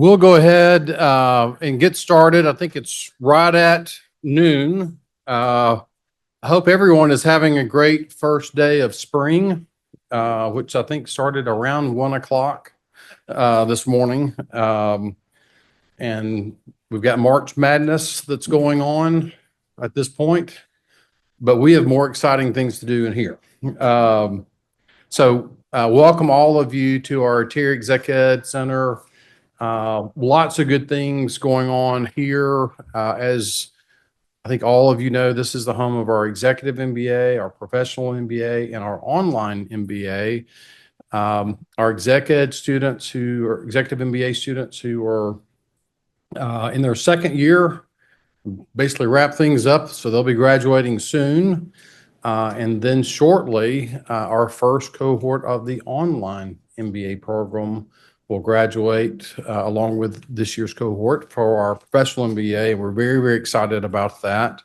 We'll go ahead and get started. I think it's right at noon. I hope everyone is having a great first day of spring, which I think started around 1 o'clock this morning. And we've got March Madness that's going on at this point, but we have more exciting things to do in here. So welcome all of you to our Terry Exec Ed Center. Lots of good things going on here. As I think all of you know, this is the home of our executive MBA, our professional MBA, and our online MBA. Our exec ed students who are executive MBA students who are in their second year basically wrap things up. So they'll be graduating soon. And then shortly, our first cohort of the online MBA program will graduate along with this year's cohort for our professional MBA. We're very, very excited about that.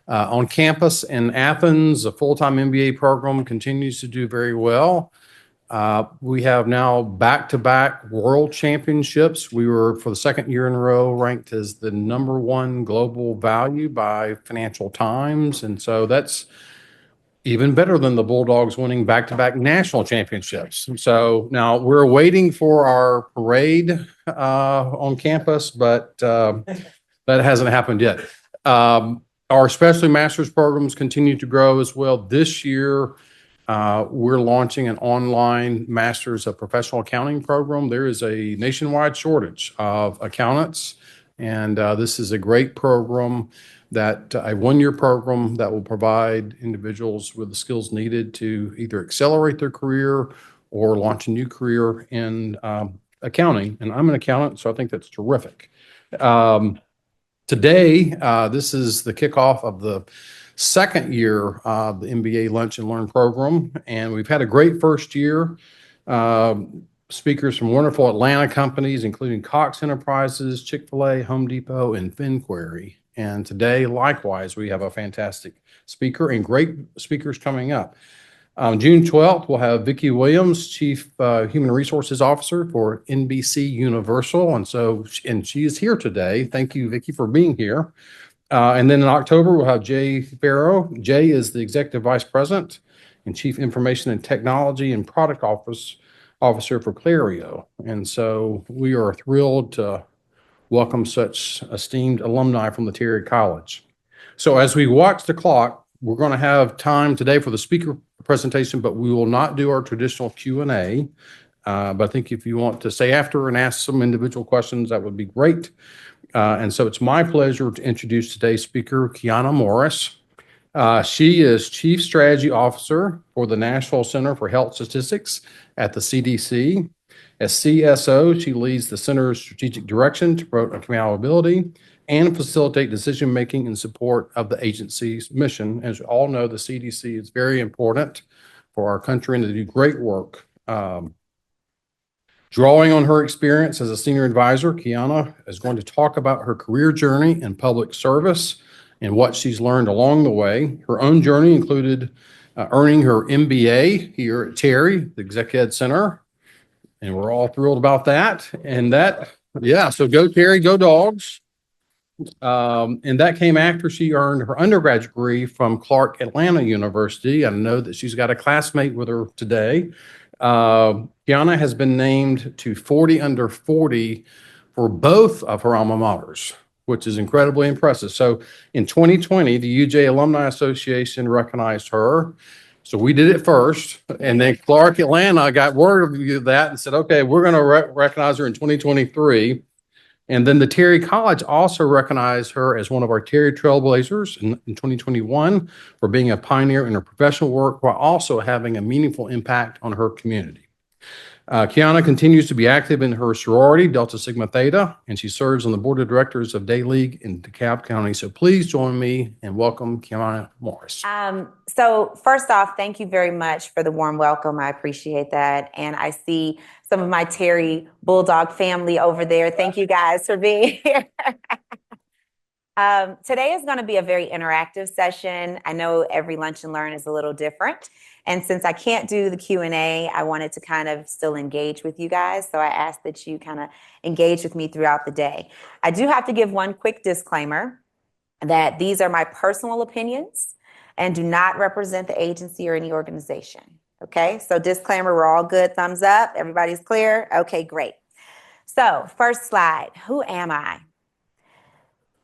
On campus in Athens, the full-time MBA program continues to do very well. We have now back-to-back world championships. We were, for the second year in a row, ranked as the #1 global value by Financial Times. And so that's even better than the Bulldogs winning back-to-back national championships. So now we're waiting for our parade on campus, but that hasn't happened yet. Our specialty master's programs continue to grow as well. This year, we're launching an online Masters of Professional Accounting program. There is a nationwide shortage of accountants, and this is a great program, that a one-year program that will provide individuals with the skills needed to either accelerate their career or launch a new career in accounting. And I'm an accountant, so I think that's terrific. Today, this is the kickoff of the second year of the MBA Lunch and Learn program, and we've had a great first year. Speakers from wonderful Atlanta companies, including Cox Enterprises, Chick-fil-A, Home Depot, and FinQuery. And today, likewise, we have a fantastic speaker and great speakers coming up. June 12th, we'll have Vicki Williams, Chief Human Resources Officer for NBC Universal. And she is here today. Thank you, Vicki, for being here. And then in October, we'll have Jay Farrow. Jay is the Executive Vice President and Chief Information and Technology and Product Officer for Clario. And so we are thrilled to welcome such esteemed alumni from the Terry College. So as we watch the clock, we're going to have time today for the speaker presentation, but we will not do our traditional Q&A. But I think if you want to stay after and ask some individual questions, that would be great. And so it's my pleasure to introduce today's speaker, Kiana Morris. She is Chief Strategy Officer for the National Center for Health Statistics at the CDC. As CSO, she leads the center's strategic direction to promote accountability and facilitate decision-making in support of the agency's mission. As you all know, the CDC is very important for our country, and they do great work. Drawing on her experience as a senior advisor, Kiana is going to talk about her career journey in public service and what she's learned along the way. Her own journey included earning her MBA here at Terry, the Exec Ed Center. And we're all thrilled about that. And so go Terry, go Dogs. And that came after she earned her undergraduate degree from Clark Atlanta University. I know that she's got a classmate with her today. Kiana has been named to 40 under 40 for both of her alma maters, which is incredibly impressive. So in 2020, the UJ Alumni Association recognized her. So we did it first, and then Clark Atlanta got word of that and said, okay, we're going to recognize her in 2023. And then the Terry College also recognized her as one of our Terry Trailblazers in 2021 for being a pioneer in her professional work while also having a meaningful impact on her community. Kiana continues to be active in her sorority, Delta Sigma Theta, and she serves on the board of directors of Day League in DeKalb County. So please join me and welcome Kiana Morris. So first off, thank you very much for the warm welcome. I appreciate that. And I see some of my Terry Bulldog family over there. Thank you guys for being here. Today is going to be a very interactive session. I know every Lunch and Learn is a little different. And since I can't do the Q&A, I wanted to kind of still engage with you guys. So I ask that you kind of engage with me throughout the day. I do have to give one quick disclaimer that these are my personal opinions and do not represent the agency or any organization. Okay, so disclaimer, we're all good. Thumbs up. Everybody's clear? Okay, great. So first slide, who am I?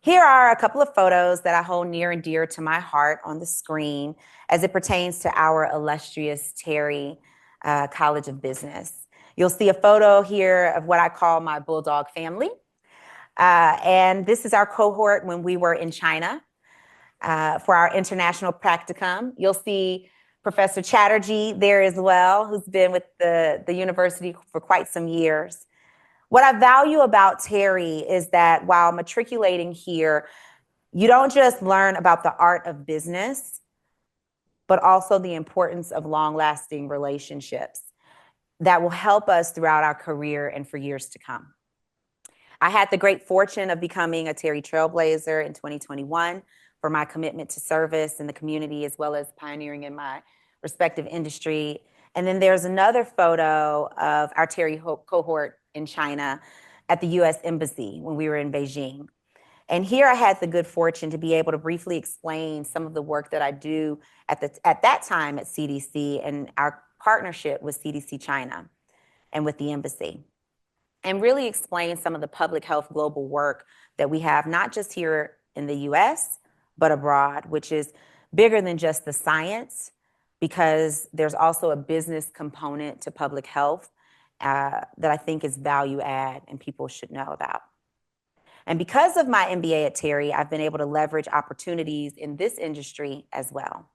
Here are a couple of photos that I hold near and dear to my heart on the screen as it pertains to our illustrious Terry College of Business. You'll see a photo here of what I call my Bulldog family. And this is our cohort when we were in China for our international practicum. You'll see Professor Chatterjee there as well, who's been with the university for quite some years. What I value about Terry is that while matriculating here, you don't just learn about the art of business, but also the importance of long-lasting relationships that will help us throughout our career and for years to come. I had the great fortune of becoming a Terry Trailblazer in 2021 for my commitment to service in the community as well as pioneering in my respective industry. And then there's another photo of our Terry cohort in China at the US Embassy when we were in Beijing. And here I had the good fortune to be able to briefly explain some of the work that I do at that time at CDC and our partnership with CDC China and with the embassy. And really explain some of the public health global work that we have, not just here in the US, but abroad, which is bigger than just the science, because there's also a business component to public health that I think is value add and people should know about. And because of my MBA at Terry, I've been able to leverage opportunities in this industry as well.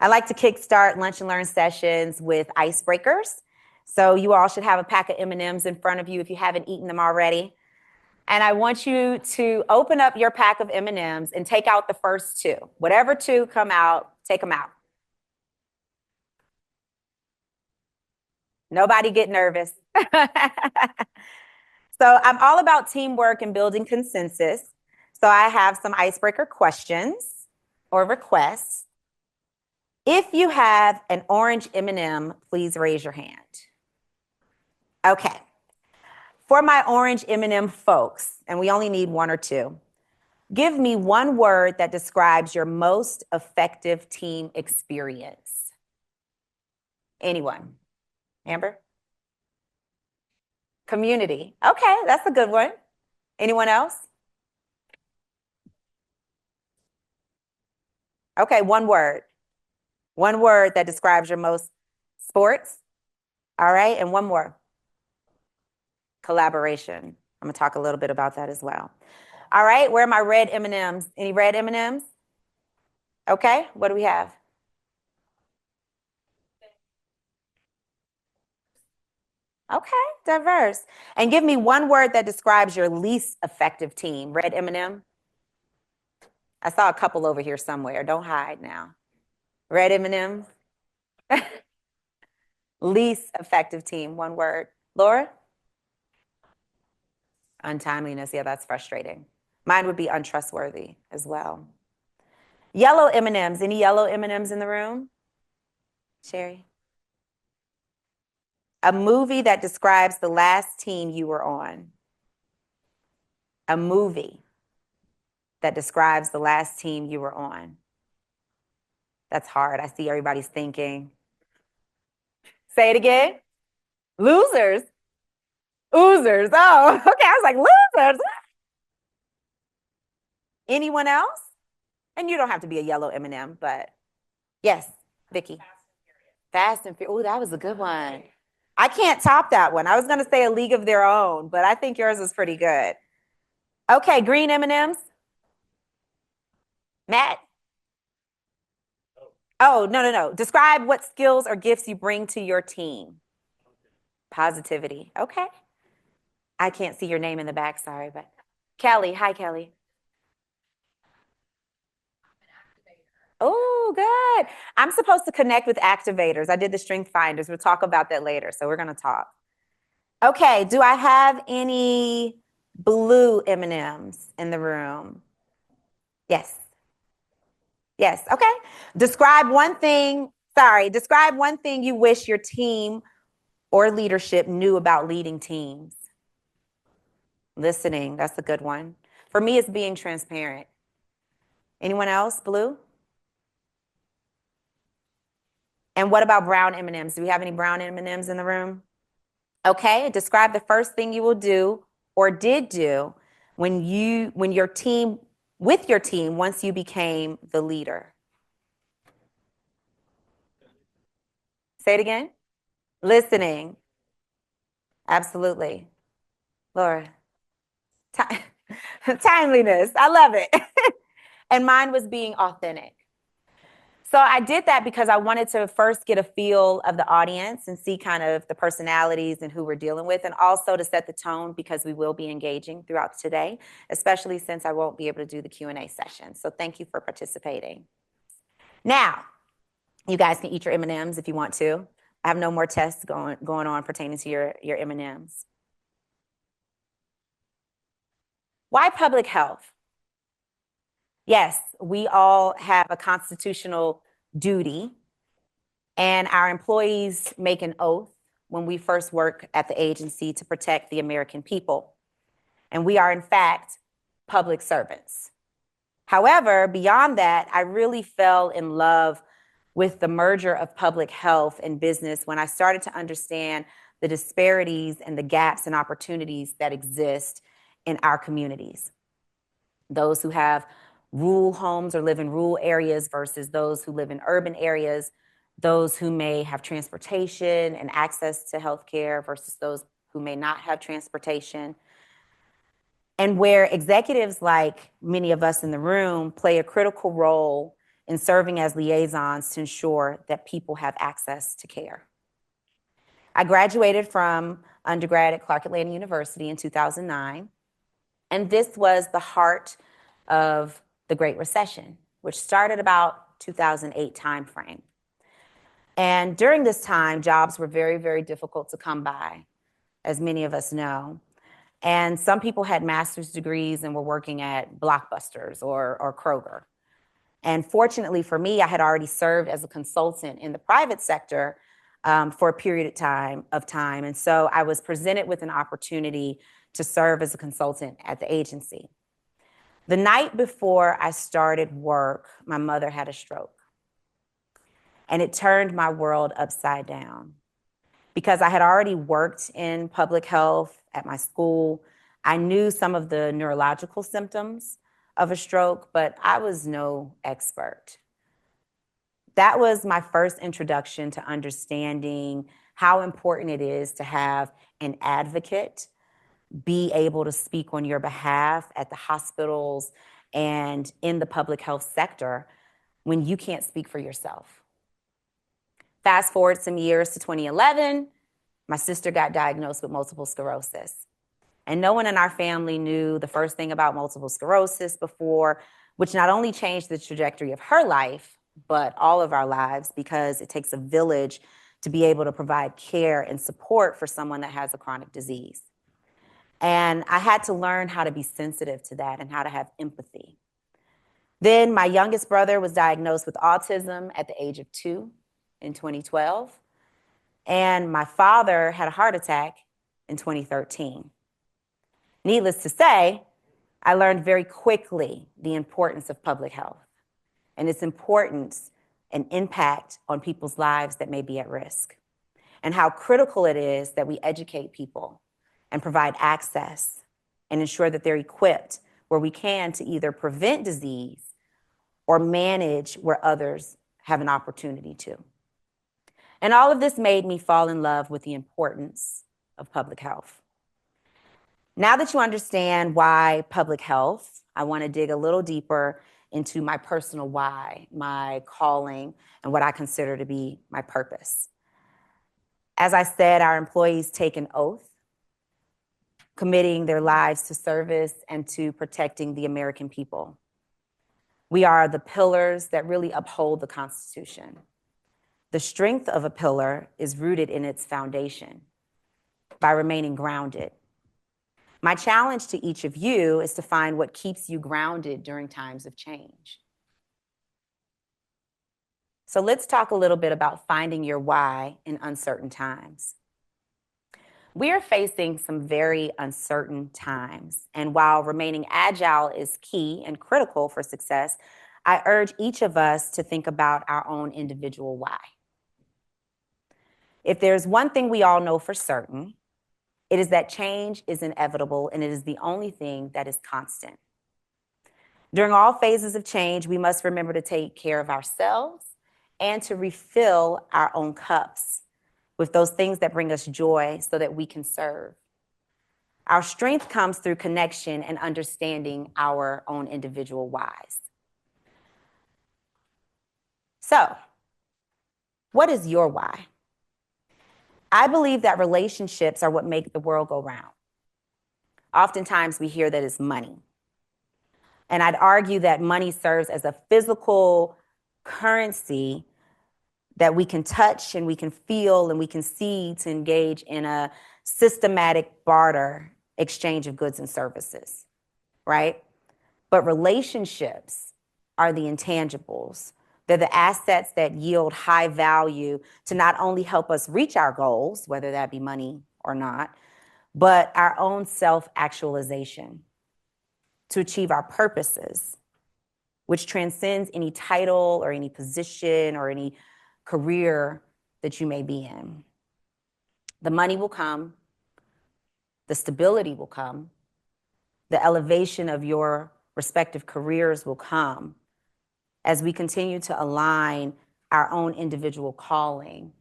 I like to kickstart Lunch and Learn sessions with icebreakers. So you all should have a pack of M&Ms in front of you if you haven't eaten them already. And I want you to open up your pack of M&Ms and take out the first two. Whatever two come out, take them out. Nobody get nervous. So I'm all about teamwork and building consensus. So I have some icebreaker questions or requests. If you have an orange M&M, please raise your hand. Okay. For my orange M&M folks, and we only need one or two, give me one word that describes your most effective team experience. Anyone? Amber? Community. Okay, that's a good one. Anyone else? Okay, one word. One word that describes your most sports. All right, and one more. Collaboration. I'm gonna talk a little bit about that as well. All right, where are my red M&Ms? Any red M&Ms? Okay, what do we have? Okay, diverse. And give me one word that describes your least effective team. Red M&M. I saw a couple over here somewhere. Don't hide now. Red M&M. Least effective team, one word. Laura? Untimeliness. Yeah, that's frustrating. Mine would be untrustworthy as well. Yellow M&Ms. Any yellow M&Ms in the room? Sherry? A movie that describes the last team you were on. A movie that describes the last team you were on. That's hard. I see everybody's thinking. Say it again. Losers. Oozers. Oh, okay. I was like, losers. Anyone else? And you don't have to be a yellow M&M, but yes, Vicky. Fast and Furious. Oh, that was a good one. I can't top that one. I was going to say A League of Their Own, but I think yours was pretty good. Okay, green M&Ms. Matt? Oh, no. Describe what skills or gifts you bring to your team. Positivity. Okay. I can't see your name in the back, sorry, but Kelly. Hi, Kelly. Oh, good. I'm supposed to connect with activators. I did the strength finders. We'll talk about that later. So we're going to talk. Okay. Do I have any blue M&Ms in the room? Yes. Yes. Okay. Describe one thing you wish your team or leadership knew about leading teams. Listening, that's a good one. For me, it's being transparent. Anyone else? Blue? And what about brown M&Ms? Do we have any brown M&Ms in the room? Okay, describe the first thing you will do or did do when your team, with your team, once you became the leader. Say it again. Listening. Absolutely. Laura. Timeliness. I love it. And mine was being authentic. So I did that because I wanted to first get a feel of the audience and see kind of the personalities and who we're dealing with, and also to set the tone because we will be engaging throughout today, especially since I won't be able to do the Q&A session. So thank you for participating. Now, you guys can eat your M&Ms if you want to. I have no more tests going on pertaining to your M&Ms. Why public health? Yes, we all have a constitutional duty, and our employees make an oath when we first work at the agency to protect the American people. And we are, in fact, public servants. However, beyond that, I really fell in love with the merger of public health and business when I started to understand the disparities and the gaps and opportunities that exist in our communities. Those who have rural homes or live in rural areas versus those who live in urban areas, those who may have transportation and access to healthcare versus those who may not have transportation. And where executives like many of us in the room play a critical role in serving as liaisons to ensure that people have access to care. I graduated from undergrad at Clark Atlanta University in 2009, and this was the heart of the Great Recession, which started about 2008 timeframe. And during this time, jobs were very, very difficult to come by, as many of us know. And some people had master's degrees and were working at Blockbusters or Kroger. And fortunately for me, I had already served as a consultant in the private sector for a period of time. And so I was presented with an opportunity to serve as a consultant at the agency. The night before I started work, my mother had a stroke. And it turned my world upside down. Because I had already worked in public health at my school, I knew some of the neurological symptoms of a stroke, but I was no expert. That was my first introduction to understanding how important it is to have an advocate be able to speak on your behalf at the hospitals and in the public health sector when you can't speak for yourself. Fast forward some years to 2011, my sister got diagnosed with multiple sclerosis. And no one in our family knew the first thing about multiple sclerosis before, which not only changed the trajectory of her life, but all of our lives, because it takes a village to be able to provide care and support for someone that has a chronic disease. And I had to learn how to be sensitive to that and how to have empathy. Then my youngest brother was diagnosed with autism at the age of 2 in 2012. And my father had a heart attack in 2013. Needless to say, I learned very quickly the importance of public health and its importance and impact on people's lives that may be at risk, and how critical it is that we educate people and provide access and ensure that they're equipped where we can to either prevent disease or manage where others have an opportunity to. And all of this made me fall in love with the importance of public health. Now that you understand why public health, I want to dig a little deeper into my personal why, my calling, and what I consider to be my purpose. As I said, our employees take an oath, committing their lives to service and to protecting the American people. We are the pillars that really uphold the Constitution. The strength of a pillar is rooted in its foundation by remaining grounded. My challenge to each of you is to find what keeps you grounded during times of change. So let's talk a little bit about finding your why in uncertain times. We are facing some very uncertain times, and while remaining agile is key and critical for success, I urge each of us to think about our own individual why. If there's one thing we all know for certain, it is that change is inevitable and it is the only thing that is constant. During all phases of change, we must remember to take care of ourselves and to refill our own cups with those things that bring us joy so that we can serve. Our strength comes through connection and understanding our own individual whys. So, what is your why? I believe that relationships are what make the world go round. Oftentimes we hear that it's money. And I'd argue that money serves as a physical currency that we can touch and we can feel and we can see to engage in a systematic barter exchange of goods and services, right? But relationships are the intangibles. They're the assets that yield high value to not only help us reach our goals, whether that be money or not, but our own self-actualization, to achieve our purposes, which transcends any title or any position or any career that you may be in. The money will come, the stability will come, the elevation of your respective careers will come as we continue to align our own individual calling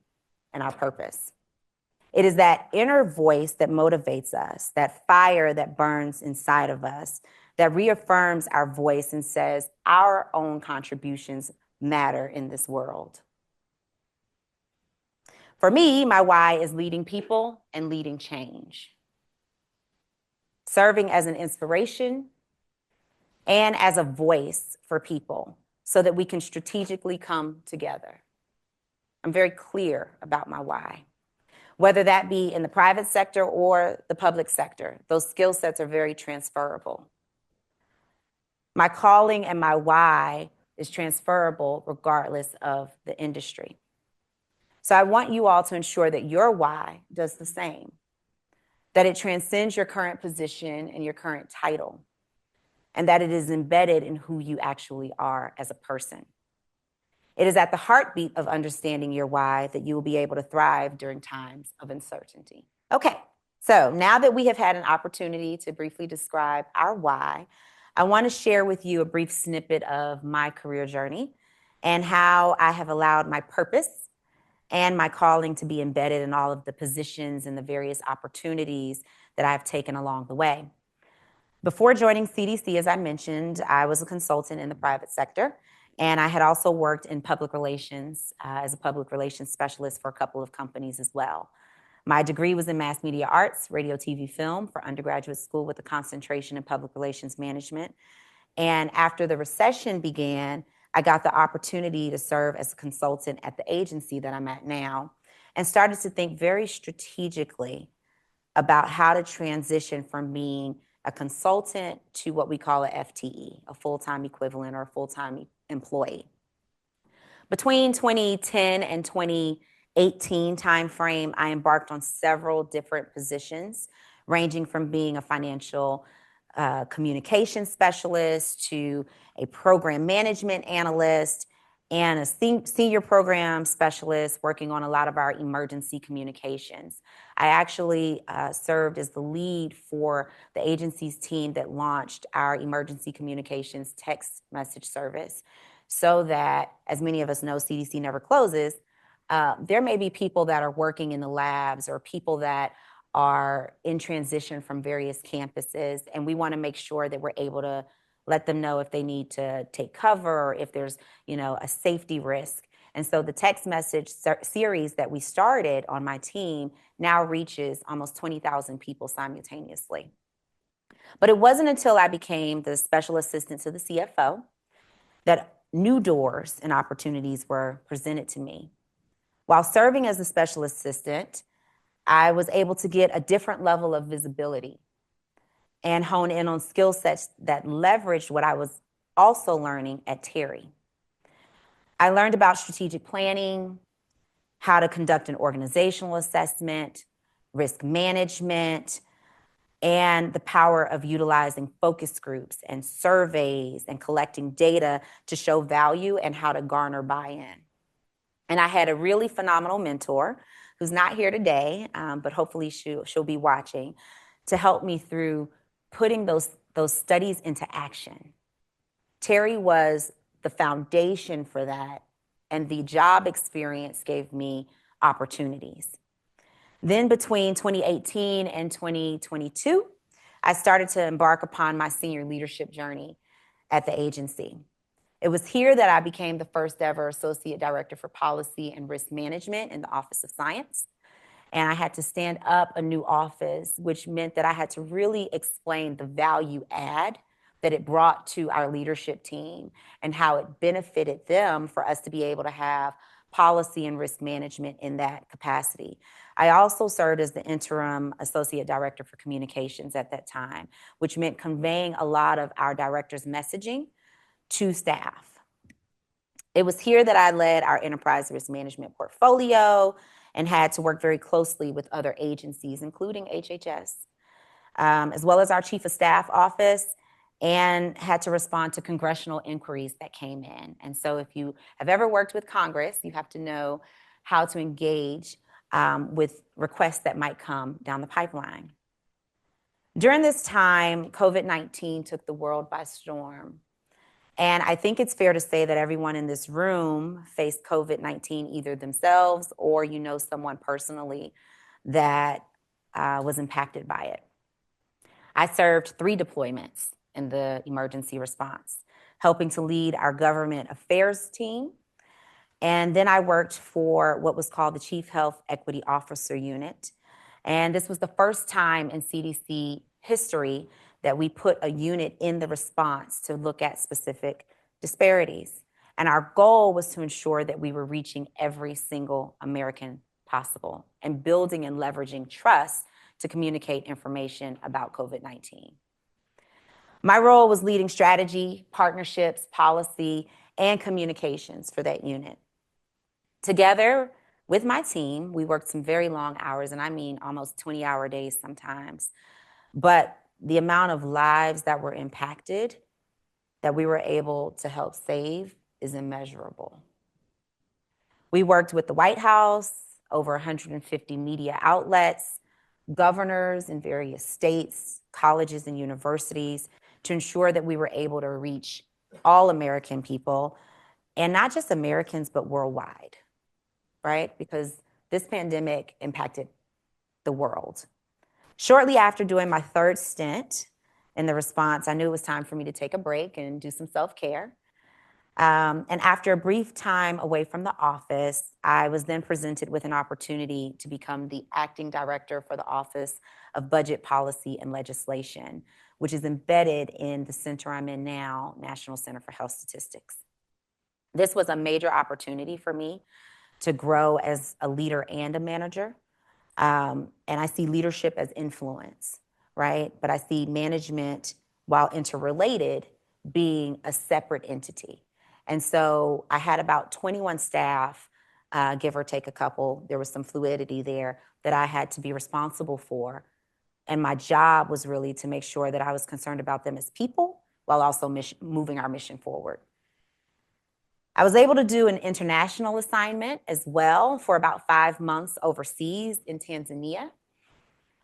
and our purpose. It is that inner voice that motivates us, that fire that burns inside of us, that reaffirms our voice and says our own contributions matter in this world. For me, my why is leading people and leading change. Serving as an inspiration and as a voice for people so that we can strategically come together. I'm very clear about my why. Whether that be in the private sector or the public sector, those skill sets are very transferable. My calling and my why is transferable regardless of the industry. So I want you all to ensure that your why does the same, that it transcends your current position and your current title, and that it is embedded in who you actually are as a person. It is at the heartbeat of understanding your why that you will be able to thrive during times of uncertainty. Okay, so now that we have had an opportunity to briefly describe our why, I want to share with you a brief snippet of my career journey and how I have allowed my purpose and my calling to be embedded in all of the positions and the various opportunities that I've taken along the way. Before joining CDC, as I mentioned, I was a consultant in the private sector, and I had also worked in public relations as a public relations specialist for a couple of companies as well. My degree was in mass media arts, radio, TV, film for undergraduate school with a concentration in public relations management. And after the recession began, I got the opportunity to serve as a consultant at the agency that I'm at now and started to think very strategically about how to transition from being a consultant to what we call a FTE, a full-time equivalent or a full-time employee. Between 2010 and 2018 timeframe, I embarked on several different positions, ranging from being a financial communication specialist to a program management analyst and a senior program specialist working on a lot of our emergency communications. I actually served as the lead for the agency's team that launched our emergency communications text message service so that, as many of us know, CDC never closes. There may be people that are working in the labs or people that are in transition from various campuses, and we want to make sure that we're able to let them know if they need to take cover or if there's, a safety risk. And so the text message series that we started on my team now reaches almost 20,000 people simultaneously. But it wasn't until I became the special assistant to the CFO that new doors and opportunities were presented to me. While serving as a special assistant, I was able to get a different level of visibility. and hone in on skill sets that leveraged what I was also learning at Terry. I learned about strategic planning, how to conduct an organizational assessment, risk management, and the power of utilizing focus groups and surveys and collecting data to show value and how to garner buy-in. And I had a really phenomenal mentor who's not here today, but hopefully she'll be watching, to help me through putting those studies into action. Terry was the foundation for that, and the job experience gave me opportunities. Then between 2018 and 2022, I started to embark upon my senior leadership journey at the agency. It was here that I became the first ever Associate Director for Policy and Risk Management in the Office of Science. And I had to stand up a new office, which meant that I had to really explain the value add that it brought to our leadership team and how it benefited them for us to be able to have policy and risk management in that capacity. I also served as the interim Associate Director for Communications at that time, which meant conveying a lot of our director's messaging to staff. It was here that I led our enterprise risk management portfolio and had to work very closely with other agencies, including HHS, as well as our Chief of Staff office, and had to respond to congressional inquiries that came in. And so if you have ever worked with Congress, you have to know how to engage with requests that might come down the pipeline. During this time, COVID-19 took the world by storm. And I think it's fair to say that everyone in this room faced COVID-19 either themselves or you know someone personally that was impacted by it. I served 3 deployments in the emergency response, helping to lead our government affairs team. And then I worked for what was called the Chief Health Equity Officer Unit. And this was the first time in CDC history that we put a unit in the response to look at specific disparities. And our goal was to ensure that we were reaching every single American possible and building and leveraging trust to communicate information about COVID-19. My role was leading strategy, partnerships, policy, and communications for that unit. Together with my team, we worked some very long hours, and I mean almost 20-hour days sometimes. But the amount of lives that were impacted, that we were able to help save, is immeasurable. We worked with the White House, over 150 media outlets, governors in various states, colleges and universities, to ensure that we were able to reach all American people, and not just Americans, but worldwide, right? Because this pandemic impacted the world. Shortly after doing my 3rd stint in the response, I knew it was time for me to take a break and do some self-care. And after a brief time away from the office, I was then presented with an opportunity to become the acting director for the Office of Budget Policy and Legislation, which is embedded in the center I'm in now, National Center for Health Statistics. This was a major opportunity for me to grow as a leader and a manager. And I see leadership as influence, right? But I see management, while interrelated, being a separate entity. And so I had about 21 staff, give or take a couple. There was some fluidity there that I had to be responsible for. And my job was really to make sure that I was concerned about them as people while also moving our mission forward. I was able to do an international assignment as well for about 5 months overseas in Tanzania,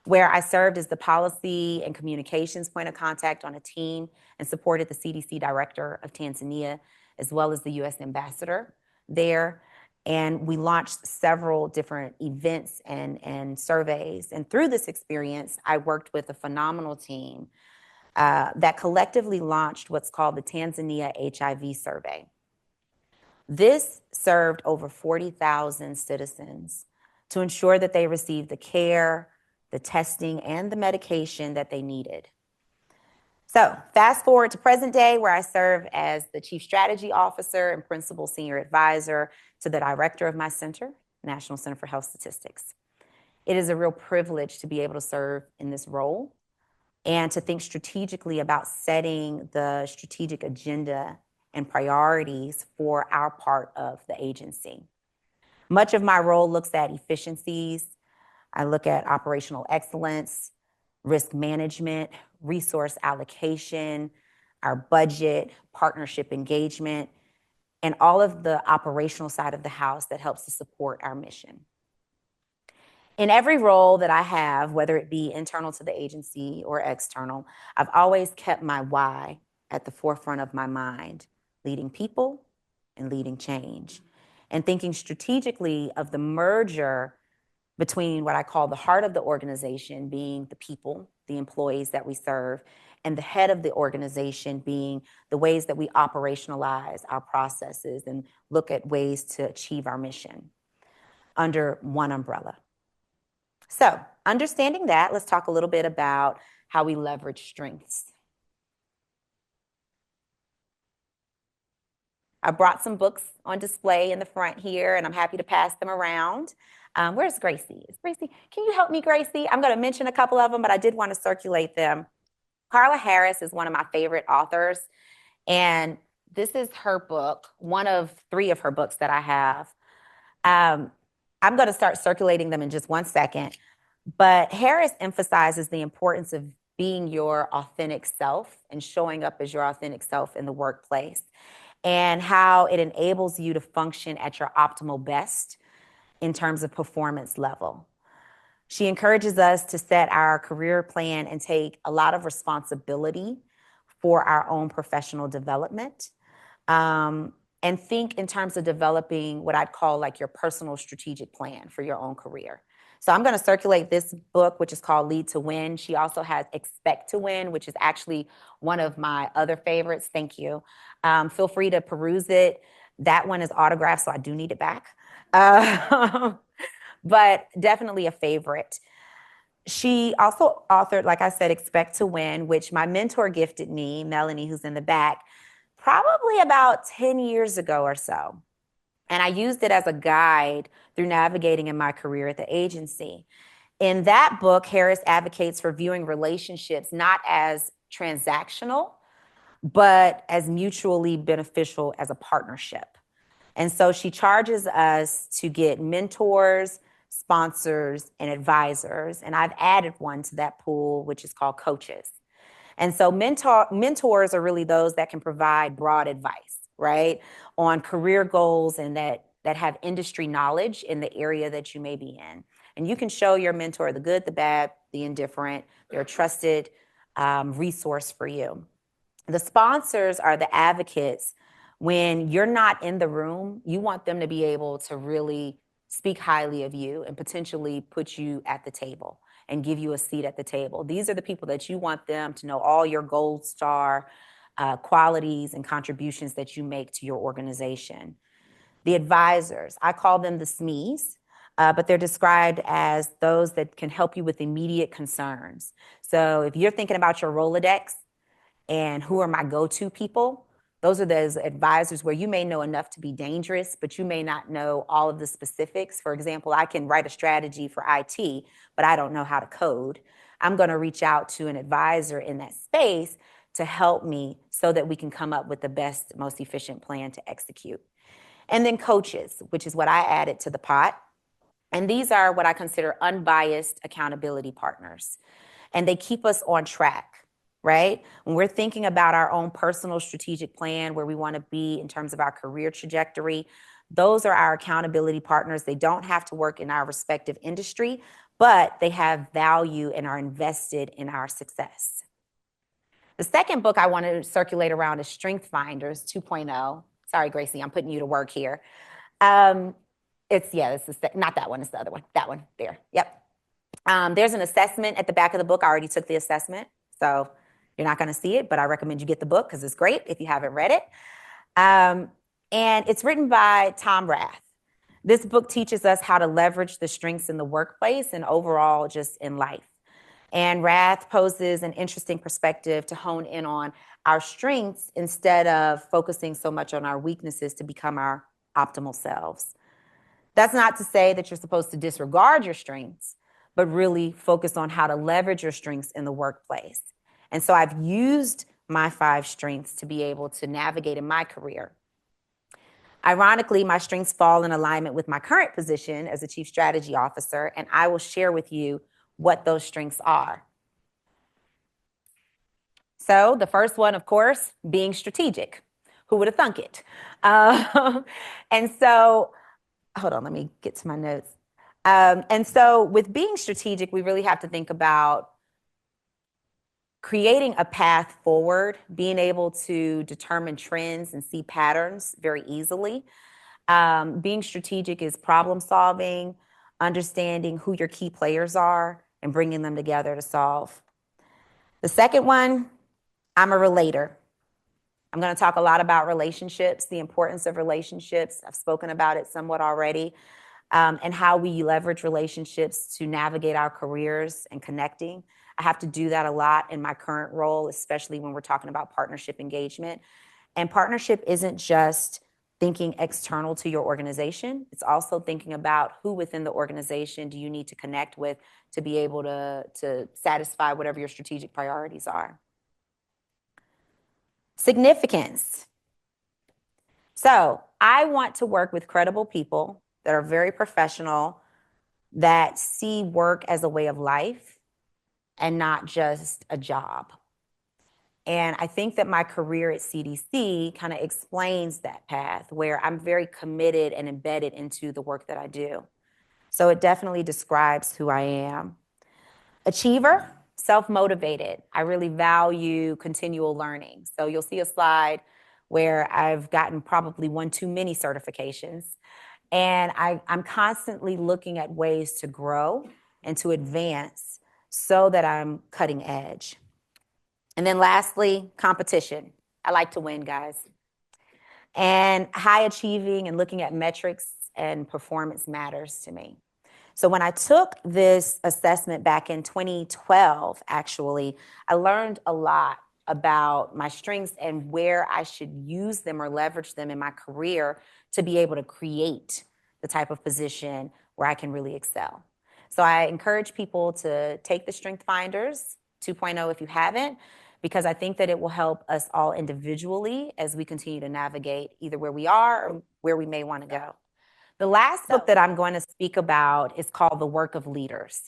where I served as the policy and communications point of contact on a team and supported the CDC director of Tanzania, as well as the US ambassador there. And we launched several different events and surveys. And through this experience, I worked with a phenomenal team that collectively launched what's called the Tanzania HIV survey. This served over 40,000 citizens to ensure that they received the care, the testing, and the medication that they needed. So fast forward to present day, where I serve as the Chief Strategy Officer and Principal Senior Advisor to the Director of my center, National Center for Health Statistics. It is a real privilege to be able to serve in this role and to think strategically about setting the strategic agenda and priorities for our part of the agency. Much of my role looks at efficiencies. I look at operational excellence, risk management, resource allocation, our budget, partnership engagement, and all of the operational side of the house that helps to support our mission. In every role that I have, whether it be internal to the agency or external, I've always kept my why at the forefront of my mind, leading people and leading change, and thinking strategically of the merger between what I call the heart of the organization being the people, the employees that we serve, and the head of the organization being the ways that we operationalize our processes and look at ways to achieve our mission under one umbrella. So, understanding that, let's talk a little bit about how we leverage strengths. I brought some books on display in the front here, and I'm happy to pass them around. Where's Gracie? Gracie, can you help me, Gracie? I'm going to mention a couple of them, but I did want to circulate them. Carla Harris is one of my favorite authors, and this is her book, one of 3 of her books that I have. I'm going to start circulating them in just one second. But Harris emphasizes the importance of being your authentic self and showing up as your authentic self in the workplace, and how it enables you to function at your optimal best in terms of performance level. She encourages us to set our career plan and take a lot of responsibility for our own professional development. And think in terms of developing what I'd call like your personal strategic plan for your own career. So I'm going to circulate this book, which is called Lead to Win. She also has Expect to Win, which is actually one of my other favorites. Thank you. Feel free to peruse it. That one is autographed, so I do need it back. But definitely a favorite. She also authored, like I said, Expect to Win, which my mentor gifted me, Melanie, who's in the back, probably about 10 years ago or so. And I used it as a guide through navigating in my career at the agency. In that book, Harris advocates for viewing relationships not as transactional, but as mutually beneficial as a partnership. And so she charges us to get mentors, sponsors, and advisors. And I've added one to that pool, which is called coaches. And so mentors are really those that can provide broad advice, right, on career goals and that have industry knowledge in the area that you may be in. And you can show your mentor the good, the bad, the indifferent. They're a trusted resource for you. The sponsors are the advocates. When you're not in the room, you want them to be able to really speak highly of you and potentially put you at the table and give you a seat at the table. These are the people that you want them to know all your gold star qualities and contributions that you make to your organization. The advisors, I call them the SMEs, but they're described as those that can help you with immediate concerns. So if you're thinking about your Rolodex and who are my go-to people, those are those advisors where you may know enough to be dangerous, but you may not know all of the specifics. For example, I can write a strategy for IT, but I don't know how to code. I'm going to reach out to an advisor in that space to help me so that we can come up with the best, most efficient plan to execute. And then coaches, which is what I added to the pot. And these are what I consider unbiased accountability partners. And they keep us on track. Right? When we're thinking about our own personal strategic plan, where we want to be in terms of our career trajectory, those are our accountability partners. They don't have to work in our respective industry, but they have value and are invested in our success. The second book I want to circulate around is Strength Finders 2.0. Sorry, Gracie, I'm putting you to work here. This is not that one, it's the other one. That one, there, yep. There's an assessment at the back of the book. I already took the assessment, so you're not going to see it, but I recommend you get the book because it's great if you haven't read it. And it's written by Tom Rath. This book teaches us how to leverage the strengths in the workplace and overall just in life. And Rath poses an interesting perspective to hone in on our strengths instead of focusing so much on our weaknesses to become our optimal selves. That's not to say that you're supposed to disregard your strengths, but really focus on how to leverage your strengths in the workplace. And so I've used my 5 strengths to be able to navigate in my career. Ironically, my strengths fall in alignment with my current position as a chief strategy officer, and I will share with you what those strengths are. So the first one, of course, being strategic. Who would have thunk it? And so, hold on, let me get to my notes. And so with being strategic, we really have to think about creating a path forward, being able to determine trends and see patterns very easily. Being strategic is problem solving, understanding who your key players are, and bringing them together to solve. The second one, I'm a relator. I'm going to talk a lot about relationships, the importance of relationships. I've spoken about it somewhat already, and how we leverage relationships to navigate our careers and connecting. I have to do that a lot in my current role, especially when we're talking about partnership engagement. And partnership isn't just thinking external to your organization. It's also thinking about who within the organization do you need to connect with to be able to satisfy whatever your strategic priorities are. Significance. So I want to work with credible people that are very professional, that see work as a way of life and not just a job. And I think that my career at CDC kind of explains that path where I'm very committed and embedded into the work that I do. So it definitely describes who I am. Achiever, self-motivated. I really value continual learning. So you'll see a slide where I've gotten probably one too many certifications. And I'm constantly looking at ways to grow and to advance so that I'm cutting edge. And then lastly, competition. I like to win, guys. And high achieving and looking at metrics and performance matters to me. So when I took this assessment back in 2012, actually, I learned a lot about my strengths and where I should use them or leverage them in my career to be able to create the type of position where I can really excel. So I encourage people to take the Strength Finders 2.0 if you haven't, because I think that it will help us all individually as we continue to navigate either where we are or where we may want to go. The last book that I'm going to speak about is called The Work of Leaders.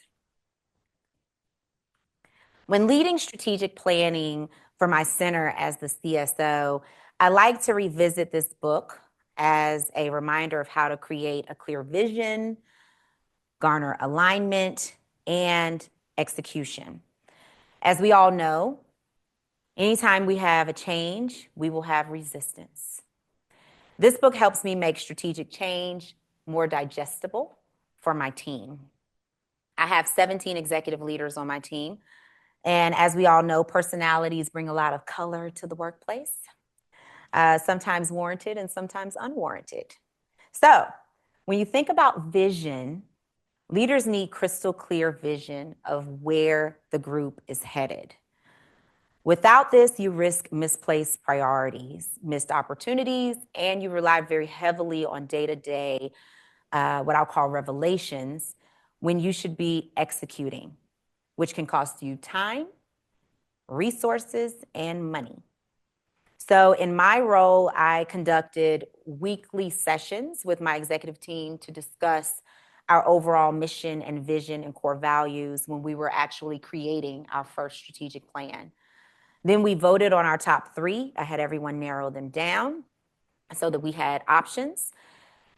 When leading strategic planning for my center as the CSO, I like to revisit this book as a reminder of how to create a clear vision, garner alignment, and execution. As we all know, anytime we have a change, we will have resistance. This book helps me make strategic change more digestible for my team. I have 17 executive leaders on my team. And as we all know, personalities bring a lot of color to the workplace, sometimes warranted and sometimes unwarranted. So when you think about vision, leaders need crystal clear vision of where the group is headed. Without this, you risk misplaced priorities, missed opportunities, and you rely very heavily on day-to-day, what I'll call revelations, when you should be executing, which can cost you time, resources, and money. So in my role, I conducted weekly sessions with my executive team to discuss our overall mission and vision and core values when we were actually creating our first strategic plan. Then we voted on our top 3. I had everyone narrow them down so that we had options.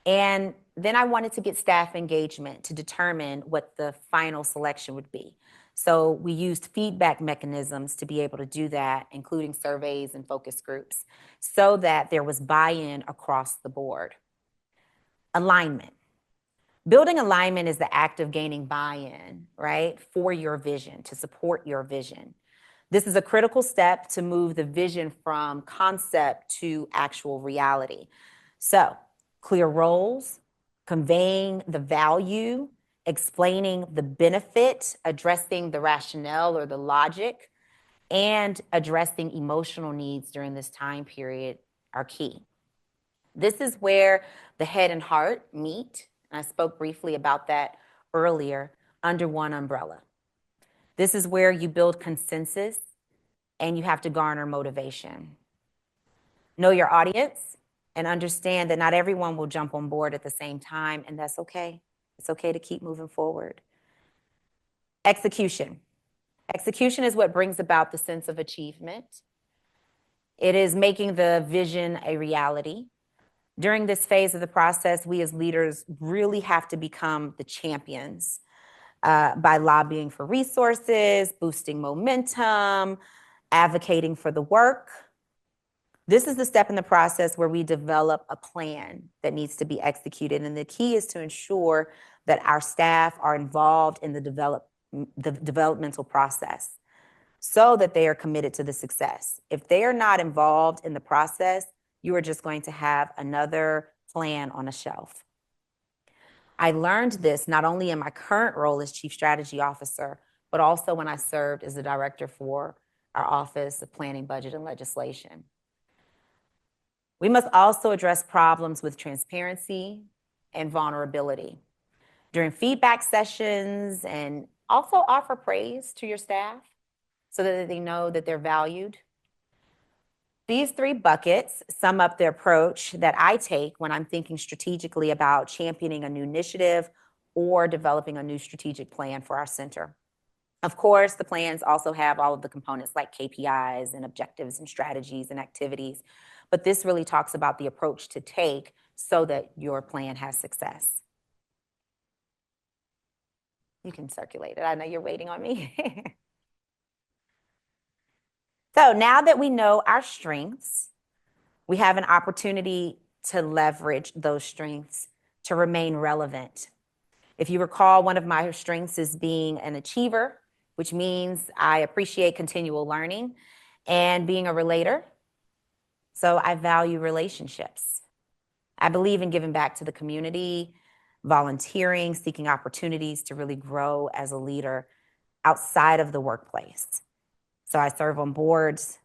And then I wanted to get staff engagement to determine what the final selection would be. So we used feedback mechanisms to be able to do that, including surveys and focus groups, so that there was buy-in across the board. Alignment. Building alignment is the act of gaining buy-in, right, for your vision, to support your vision. This is a critical step to move the vision from concept to actual reality. So, clear roles, conveying the value, explaining the benefit, addressing the rationale or the logic, and addressing emotional needs during this time period are key. This is where the head and heart meet. I spoke briefly about that earlier, under one umbrella. This is where you build consensus and you have to garner motivation. Know your audience and understand that not everyone will jump on board at the same time, and that's okay. It's okay to keep moving forward. Execution. Execution is what brings about the sense of achievement. It is making the vision a reality. During this phase of the process, we as leaders really have to become the champions by lobbying for resources, boosting momentum, advocating for the work. This is the step in the process where we develop a plan that needs to be executed. And the key is to ensure that our staff are involved in the developmental process so that they are committed to the success. If they are not involved in the process, you are just going to have another plan on a shelf. I learned this not only in my current role as Chief Strategy Officer, but also when I served as the director for our Office of Planning, Budget, and Legislation. We must also address problems with transparency and vulnerability during feedback sessions, and also offer praise to your staff so that they know that they're valued. These three buckets sum up the approach that I take when I'm thinking strategically about championing a new initiative or developing a new strategic plan for our center. Of course, the plans also have all of the components like KPIs and objectives and strategies and activities, but this really talks about the approach to take so that your plan has success. You can circulate it. I know you're waiting on me. So now that we know our strengths, we have an opportunity to leverage those strengths to remain relevant. If you recall, one of my strengths is being an achiever, which means I appreciate continual learning, and being a relator. So I value relationships. I believe in giving back to the community, volunteering, seeking opportunities to really grow as a leader outside of the workplace. So I serve on boards,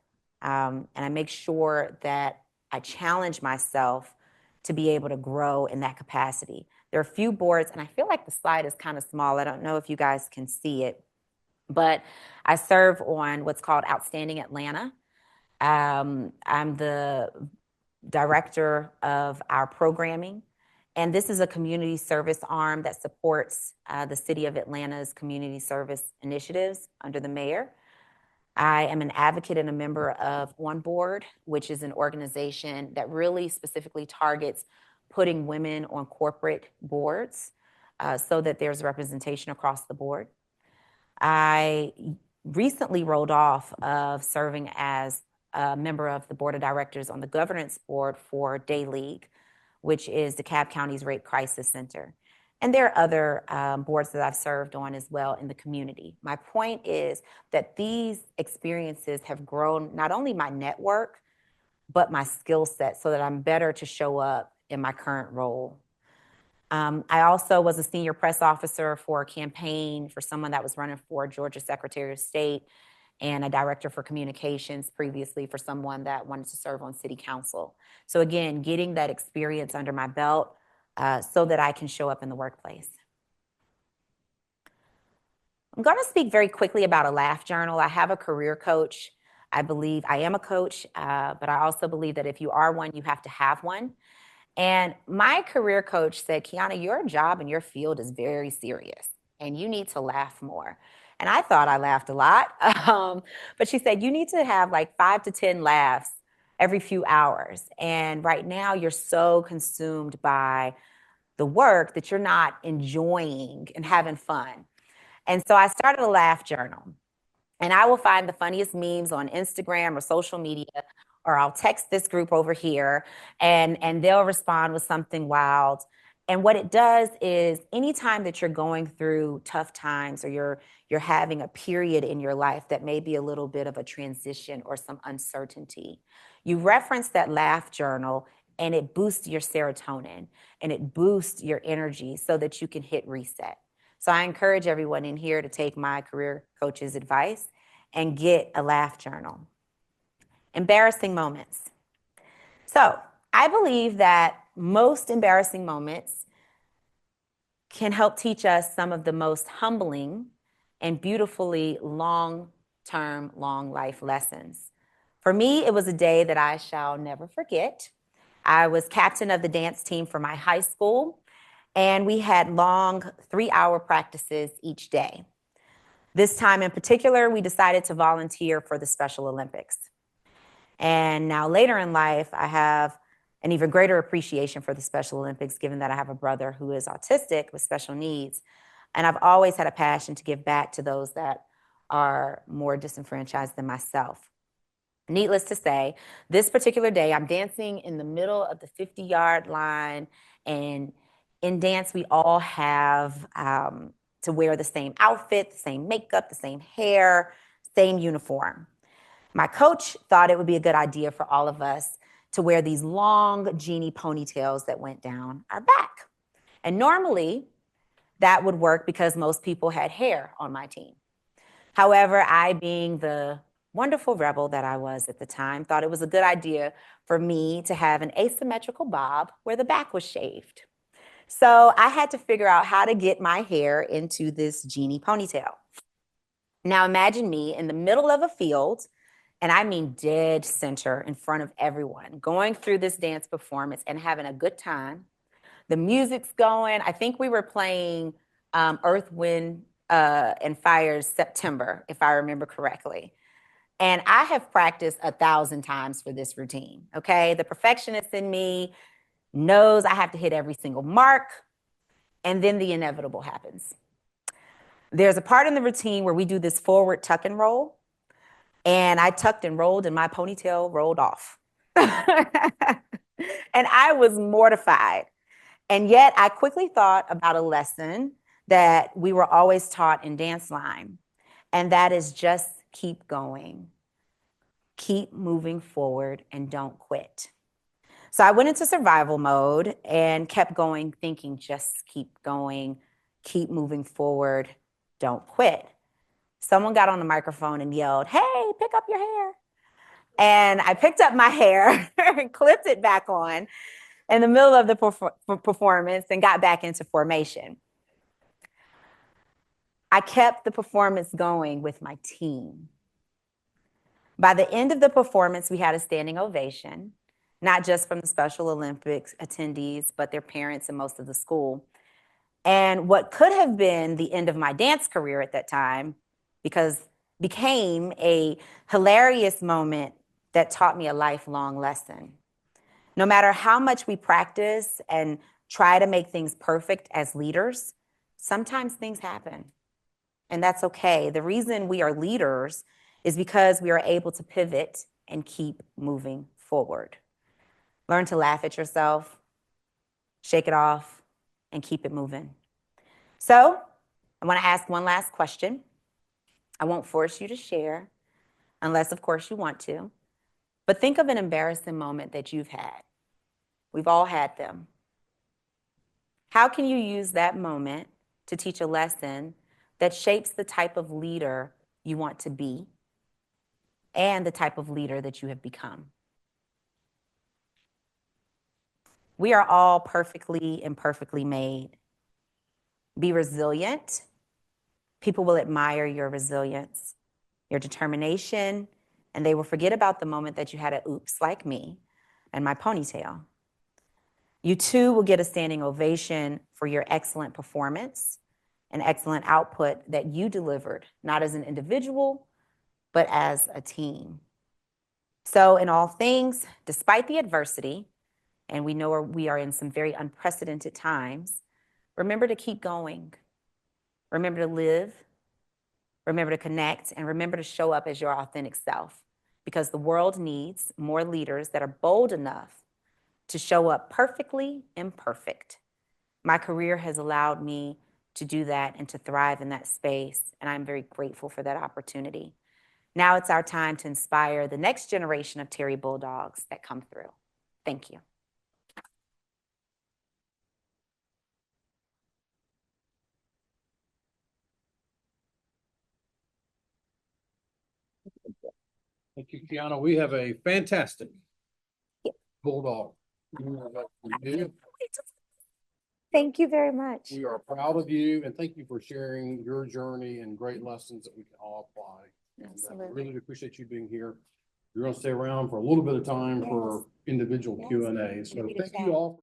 and I make sure that I challenge myself to be able to grow in that capacity. There are a few boards, and I feel like the slide is kind of small. I don't know if you guys can see it, but I serve on what's called Outstanding Atlanta. I'm the director of our programming, and this is a community service arm that supports the City of Atlanta's community service initiatives under the mayor. I am an advocate and a member of On Board, which is an organization that really specifically targets putting women on corporate boards so that there's representation across the board. I recently rolled off of serving as a member of the board of directors on the governance board for Day League, which is DeKalb County's Rape Crisis Center. And there are other boards that I've served on as well in the community. My point is that these experiences have grown not only my network, but my skill set so that I'm better to show up in my current role. I also was a senior press officer for a campaign for someone that was running for Georgia Secretary of State, and a director for communications previously for someone that wanted to serve on city council. So again, getting that experience under my belt so that I can show up in the workplace. I'm going to speak very quickly about a laugh journal. I have a career coach. I believe I am a coach, but I also believe that if you are one, you have to have one. And my career coach said, Kiana, your job in your field is very serious and you need to laugh more. And I thought I laughed a lot. But she said, you need to have like 5 to 10 laughs every few hours. And right now you're so consumed by the work that you're not enjoying and having fun. And so I started a laugh journal. And I will find the funniest memes on Instagram or social media, or I'll text this group over here and they'll respond with something wild. And what it does is anytime that you're going through tough times or you're having a period in your life that may be a little bit of a transition or some uncertainty, you reference that laugh journal and it boosts your serotonin and it boosts your energy so that you can hit reset. So I encourage everyone in here to take my career coach's advice and get a laugh journal. Embarrassing moments. So I believe that most embarrassing moments can help teach us some of the most humbling and beautifully long term long life lessons. For me, it was a day that I shall never forget. I was captain of the dance team for my high school, and we had long 3-hour practices each day. This time in particular, we decided to volunteer for the Special Olympics. And now later in life, I have an even greater appreciation for the Special Olympics, given that I have a brother who is autistic with special needs. And I've always had a passion to give back to those that are more disenfranchised than myself. Needless to say, this particular day, I'm dancing in the middle of the 50-yard line. And in dance, we all have to wear the same outfit, the same makeup, the same hair, same uniform. My coach thought it would be a good idea for all of us to wear these long genie ponytails that went down our back. And normally, that would work because most people had hair on my team. However, I, being the wonderful rebel that I was at the time, thought it was a good idea for me to have an asymmetrical bob where the back was shaved. So I had to figure out how to get my hair into this genie ponytail. Now imagine me in the middle of a field, and I mean dead center in front of everyone, going through this dance performance and having a good time. The music's going. I think we were playing Earth, Wind, and Fire's September, if I remember correctly. And I have practiced 1,000 times for this routine, okay? The perfectionist in me knows I have to hit every single mark, and then the inevitable happens. There's a part in the routine where we do this forward tuck and roll, and I tucked and rolled, and my ponytail rolled off. And I was mortified. And yet I quickly thought about a lesson that we were always taught in dance line, and that is just keep going. Keep moving forward and don't quit. So I went into survival mode and kept going, thinking just keep going, keep moving forward, don't quit. Someone got on the microphone and yelled, "Hey, pick up your hair." And I picked up my hair and clipped it back on in the middle of the performance and got back into formation. I kept the performance going with my team. By the end of the performance, we had a standing ovation, not just from the Special Olympics attendees, but their parents and most of the school. And what could have been the end of my dance career at that time, became a hilarious moment that taught me a lifelong lesson. No matter how much we practice and try to make things perfect as leaders, sometimes things happen. And that's okay. The reason we are leaders is because we are able to pivot and keep moving forward. Learn to laugh at yourself, shake it off, and keep it moving. So I want to ask one last question. I won't force you to share, unless, of course, you want to. But think of an embarrassing moment that you've had. We've all had them. How can you use that moment to teach a lesson that shapes the type of leader you want to be and the type of leader that you have become? We are all perfectly imperfectly made. Be resilient. People will admire your resilience, your determination, and they will forget about the moment that you had a oops like me and my ponytail. You too will get a standing ovation for your excellent performance and excellent output that you delivered, not as an individual, but as a team. So in all things, despite the adversity, and we know we are in some very unprecedented times, remember to keep going. Remember to live. Remember to connect, and remember to show up as your authentic self, because the world needs more leaders that are bold enough to show up perfectly imperfect. My career has allowed me to do that and to thrive in that space, and I'm very grateful for that opportunity. Now it's our time to inspire the next generation of Terry Bulldogs that come through. Thank you. Thank you, Kiana. We have a fantastic Bulldog. Thank you very much. We are proud of you, and thank you for sharing your journey and great lessons that we can all apply. I Absolutely. really appreciate you being here. You're going to stay around for a little bit of time for individual Yes. Q&A. So Happy to thank chat. you all.